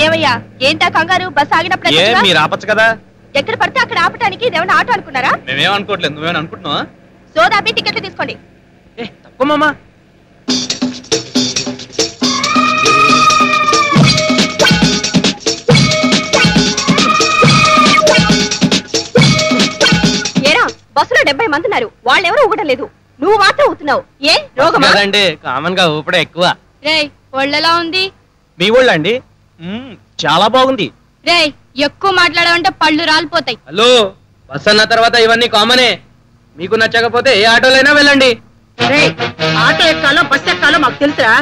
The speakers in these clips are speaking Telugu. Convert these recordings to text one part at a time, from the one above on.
ఏమయ్యా ఏంటా కంగారు? బస్ ఆగినప్పుడు మీరు ఆపచ్చు కదా. ఎక్కడ పడితే అక్కడ ఆపడానికి ఇదేమన్నా ఆటో అనుకున్నారా? మేమేం అనుకోవట్లేదు, నువ్వేమని అనుకుంటున్నావా? సోదాపి టికెట్లు తీసుకోండి. తక్కువ మామా. ఏరా బస్సులో 70 మంది ఉన్నారు, వాళ్ళెవరూ ఊగడం లేదు, నువ్వు మాత్రం ఊతున్నావు. ఏ రోగమా? కామన్ గా ఊపడే ఎక్కువ. రేయ్ ఒళ్ళెలా ఉంది? మీ ఊళ్ళండి చాలా బాగుంది. రేయ్ ఎక్కువ మాట్లాడమంటే పళ్ళు రాలిపోతాయి. హలో, బస్ అన్న తర్వాత ఇవన్నీ కామనే. మీకు నచ్చకపోతే ఏ ఆటోలైనా వెళ్ళండి. ఆటో ఎక్కాలో బస్ ఎక్కాలో మాకు తెలుసురా.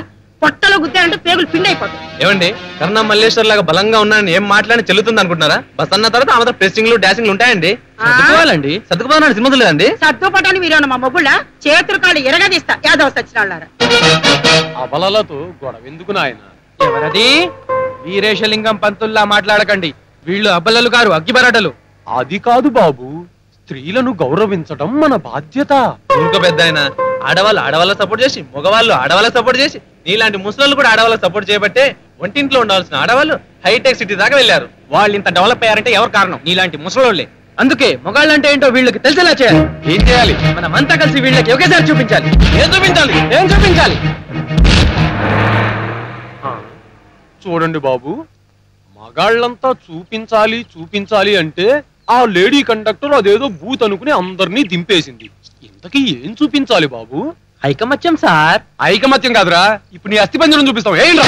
పొట్టలో గుద్దారంటే పేగులు పిండి అయిపోతాయి. ఏమండి, కర్ణం మల్లేశ్వర్ లాగా బలంగా ఉన్నానని ఏం మాట్లాడి చెల్లుతుంది అనుకుంటున్నారా? బస్ అన్న తర్వాత ఆమె ప్రెస్సింగ్లు డాన్సింగ్లు ఉంటాయండి. సర్దుకోవాలండి. సర్దుకుపోవాలని సినిమా లేదండి. సర్దుపటాన్ని మీరు మా మొగుళ్ళ చేతులు కాళ్ళు ఎరగదీస్తా యాదవ సచ్చినాళ్ళారా. అబలలతో గొడవ ఎందుకు నాయన? ఎవరది? వీరేశలింగం పంతుల్లా మాట్లాడకండి. వీళ్ళు అబ్బలలు గారు, అగ్గిబరాటలు. అది కాదు బాబు, స్త్రీలను గౌరవించడం మన బాధ్యత. ఊరుకో పెద్ద ఆయన. ఆడవాళ్ళు ఆడవాళ్ళ సపోర్ట్ చేసి, మగవాళ్ళు ఆడవాళ్ళ సపోర్ట్ చేసి, నీలాంటి ముసలు కూడా ఆడవాళ్ళకి సపోర్ట్ చేయబట్టే ఒంటింట్లో ఉండాల్సిన ఆడవాళ్ళు హైటెక్ సిటీ దాకా వెళ్ళారు. వాళ్ళు ఇంత డెవలప్ అయ్యారంటే ఎవరు కారణం? నీలాంటి ముసలోళ్ళే. అందుకే మొగాళ్ళు అంటే ఏంటో వీళ్ళకి తెలిసేలా చేయాలి. ఏం చేయాలి? మనం అంతా కలిసి వీళ్ళకి ఒకేసారి చూపించాలి. ఏం చూపించాలి? చూడండి బాబు, మగాళ్ళంతా చూపించాలి అంటే ఆ లేడీ కండక్టర్ అదేదో బూత్ అనుకుని అందరినీ దింపేసింది. ఇంతకీ ఏం చూపించాలి బాబు? ఐకమత్యం సార్. ఐకమత్యం కాదురా, ఇప్పుడు నీ అస్థిపంజరం చూపిస్తాం. ఏంట్రా?